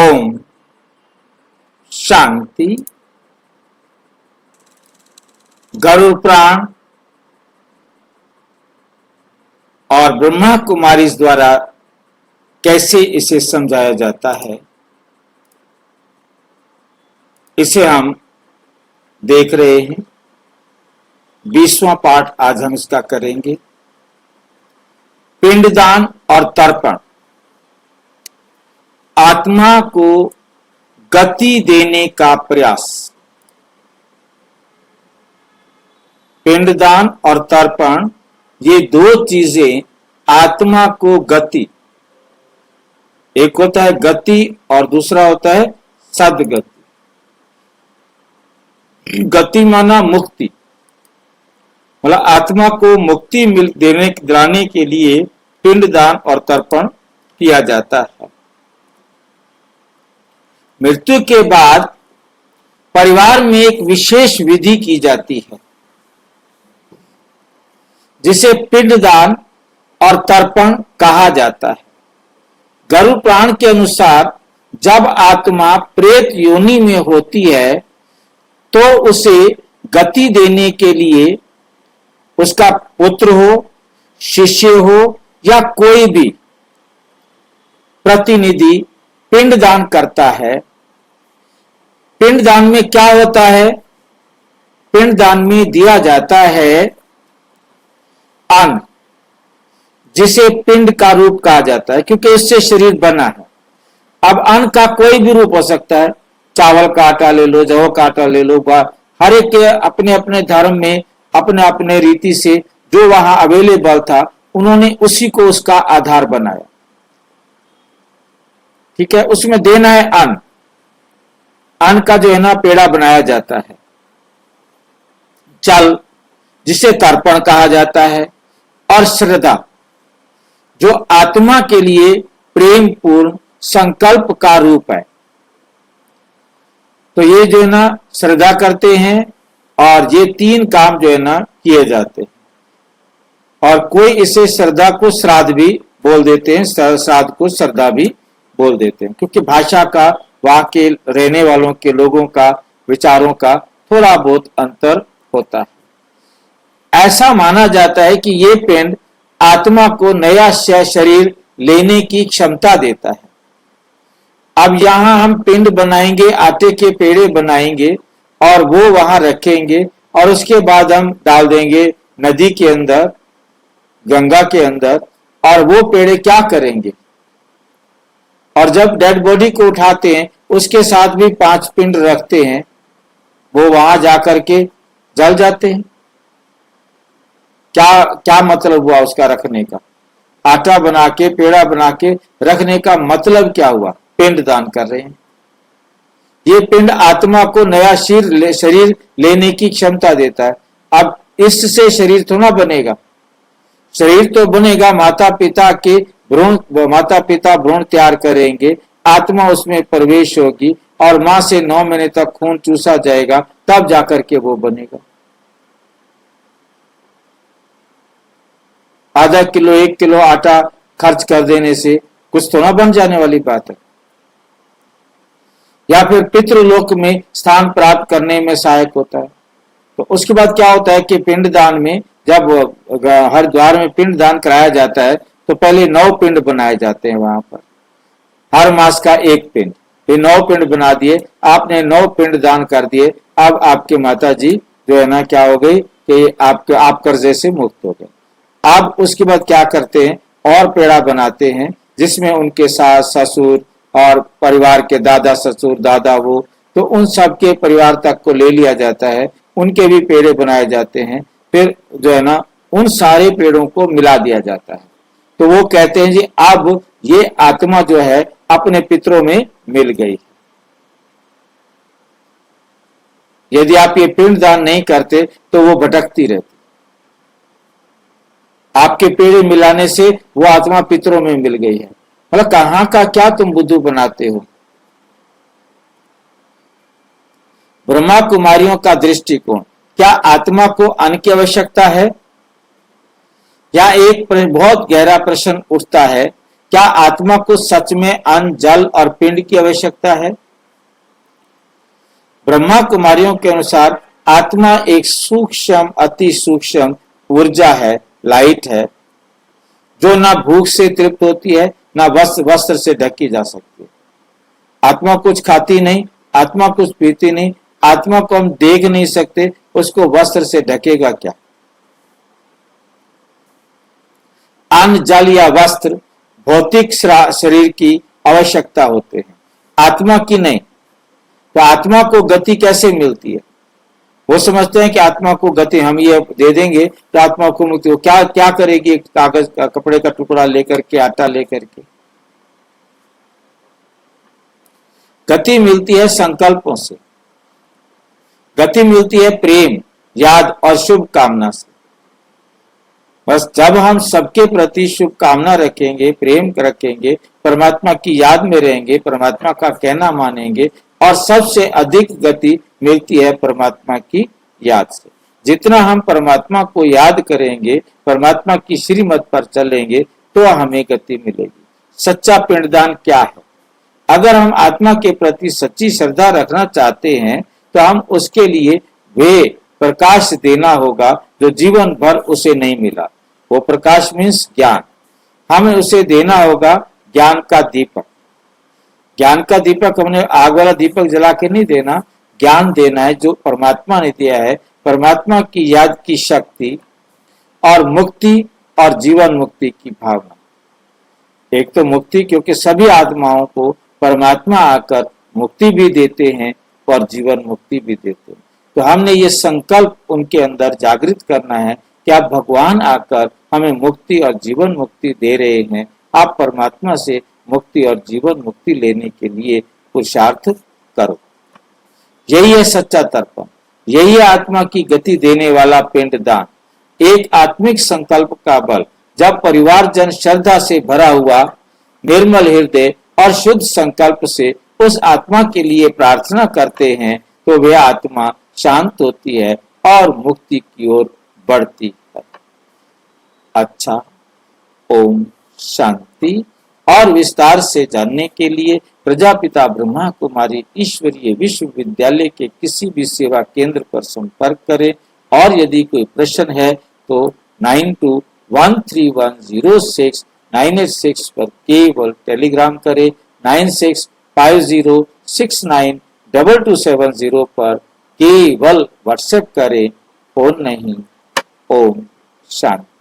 ओम शांति। गरुड़ पुराण और ब्रह्मा कुमारी द्वारा कैसे इसे समझाया जाता है, इसे हम देख रहे हैं। 20वां पाठ आज हम इसका करेंगे। पिंडदान और तर्पण आत्मा को गति देने का प्रयास। पिंडदान और तर्पण ये दो चीजें आत्मा को गति, एक होता है गति और दूसरा होता है सदगति। गति माना मुक्ति, मतलब आत्मा को मुक्ति दिलाने के लिए पिंडदान और तर्पण किया जाता है। मृत्यु के बाद परिवार में एक विशेष विधि की जाती है जिसे पिंडदान और तर्पण कहा जाता है। गरुड़ पुराण के अनुसार जब आत्मा प्रेत योनि में होती है तो उसे गति देने के लिए उसका पुत्र हो, शिष्य हो या कोई भी प्रतिनिधि पिंडदान करता है। पिंडदान में क्या होता है? पिंडदान में दिया जाता है अन्न, जिसे पिंड का रूप कहा जाता है क्योंकि इससे शरीर बना है। अब अन्न का कोई भी रूप हो सकता है, चावल का आटा ले लो, जौ का आटा ले लो, हर एक के अपने अपने धर्म में अपने अपने रीति से जो वहां अवेलेबल था उन्होंने उसी को उसका आधार बनाया। ठीक है, उसमें देना है अन्न। अन्न का जो है ना पेड़ा बनाया जाता है। जल जिसे तर्पण कहा जाता है, और श्रद्धा जो आत्मा के लिए प्रेम पूर्ण संकल्प का रूप है। तो ये जो है ना श्रद्धा करते हैं और ये तीन काम जो है ना किए जाते हैं। और कोई इसे श्रद्धा को श्राद्ध भी बोल देते हैं, श्राद्ध को श्रद्धा भी बोल देते हैं, क्योंकि भाषा का वहां के रहने वालों के लोगों का विचारों का थोड़ा बहुत अंतर होता है। ऐसा माना जाता है कि ये पिंड आत्मा को नया शरीर लेने की क्षमता देता है। अब यहां हम पिंड बनाएंगे, आटे के पेड़े बनाएंगे और वो वहां रखेंगे और उसके बाद हम डाल देंगे नदी के अंदर, गंगा के अंदर, और वो पेड़े क्या करेंगे? और जब डेड बॉडी को उठाते हैं उसके साथ भी 5 पिंड रखते हैं, वो वहां जाकर के जल जाते हैं। क्या मतलब हुआ उसका रखने का? आटा बना के, पेड़ा बना के रखने का मतलब क्या हुआ? पिंड दान कर रहे हैं। ये पिंड आत्मा को नया शरीर लेने की क्षमता देता है। अब इससे शरीर थोड़ा बनेगा, शरीर तो बनेगा माता पिता भ्रूण तैयार करेंगे, आत्मा उसमें प्रवेश होगी और मां से 9 महीने तक खून चूसा जाएगा, तब जाकर के वो बनेगा। आधा किलो 1 किलो आटा खर्च कर देने से कुछ तो ना बन जाने वाली बात है। या फिर पितृलोक में स्थान प्राप्त करने में सहायक होता है। तो उसके बाद क्या होता है कि पिंडदान में जब हरिद्वार में पिंडदान कराया जाता है तो पहले 9 पिंड बनाए जाते हैं वहां पर, हर मास का 1 पिंड। ये 9 पिंड बना दिए, आपने 9 पिंड दान कर दिए। अब आपके माता जी जो है ना क्या हो गई कि आप कर्जे से मुक्त हो गए। अब उसके बाद क्या करते हैं, और पेड़ा बनाते हैं जिसमें उनके सास ससुर और परिवार के दादा ससुर दादा वो, तो उन सब के परिवार तक को ले लिया जाता है, उनके भी पेड़े बनाए जाते हैं। फिर जो है ना उन सारे पेड़ों को मिला दिया जाता है। तो वो कहते हैं जी अब ये आत्मा जो है अपने पितरों में मिल गई। यदि आप ये पिंड दान नहीं करते तो वो भटकती रहती। आपके पेड़े मिलाने से वो आत्मा पितरों में मिल गई है। मतलब कहां का क्या तुम बुद्धू बनाते हो? ब्रह्मा कुमारियों का दृष्टिकोण, क्या आत्मा को अन्न की आवश्यकता है? या एक बहुत गहरा प्रश्न उठता है, क्या आत्मा को सच में अन्न, जल और पिंड की आवश्यकता है? ब्रह्मा कुमारियों के अनुसार आत्मा एक सूक्ष्म, अति सूक्ष्म ऊर्जा है, लाइट है, जो ना भूख से तृप्त होती है, ना वस्त्र से ढकी जा सकती है। आत्मा कुछ खाती नहीं, आत्मा कुछ पीती नहीं, आत्मा को हम देख नहीं सकते, उसको वस्त्र से ढकेगा क्या? अन्न, जल या वस्त्र भौतिक शरीर की आवश्यकता होते हैं, आत्मा की नहीं। तो आत्मा को गति कैसे मिलती है? वो समझते हैं कि आत्मा को गति हम ये दे देंगे तो आत्मा को मुक्ति हो। क्या क्या करेगी? एक कागज का, कपड़े का टुकड़ा लेकर के, आटा लेकर के। गति मिलती है संकल्पों से, गति मिलती है प्रेम, याद और शुभ कामना से। बस जब हम सबके प्रति शुभ कामना रखेंगे, प्रेम रखेंगे, परमात्मा की याद में रहेंगे, परमात्मा का कहना मानेंगे, और सबसे अधिक गति मिलती है परमात्मा की याद से। जितना हम परमात्मा को याद करेंगे, परमात्मा की श्रीमत पर चलेंगे, तो हमें गति मिलेगी। सच्चा पिंडदान क्या है? अगर हम आत्मा के प्रति सच्ची श्रद्धा रखना चाहते हैं तो हम उसके लिए वे प्रकाश देना होगा जो जीवन भर उसे नहीं मिला। वो प्रकाश मीन्स ज्ञान। हमें उसे देना होगा ज्ञान का दीपक। ज्ञान का दीपक हमने आग वाला दीपक जला के नहीं देना, ज्ञान देना है जो परमात्मा ने दिया है। परमात्मा की याद की शक्ति और मुक्ति और जीवन मुक्ति की भावना। एक तो मुक्ति, क्योंकि सभी आत्माओं को परमात्मा आकर मुक्ति भी देते हैं और जीवन मुक्ति भी देते हैं। तो हमने ये संकल्प उनके अंदर जागृत करना है कि आप भगवान आकर हमें मुक्ति और जीवन मुक्ति दे रहे हैं। आप परमात्मा से मुक्ति और जीवन मुक्ति लेने के लिए पुरुषार्थ करो। यही है सच्चा तर्पण, यही है आत्मा की गति देने वाला पिंडदान। एक आत्मिक संकल्प का बल। जब परिवारजन श्रद्धा से भरा हुआ निर्मल हृदय और शुद्ध संकल्प से उस आत्मा के लिए प्रार्थना करते हैं तो वह आत्मा शांत होती है और मुक्ति की ओर बढ़ती है। अच्छा, ओम शांति। और विस्तार से जानने के लिए प्रजापिता ब्रह्मा कुमारी ईश्वरीय विश्वविद्यालय के किसी भी सेवा केंद्र पर संपर्क करें। और यदि कोई प्रश्न है तो 9213106986 पर केवल टेलीग्राम करें। 9650692270 पर केवल व्हाट्सएप करें, फोन नहीं। ओम शांति।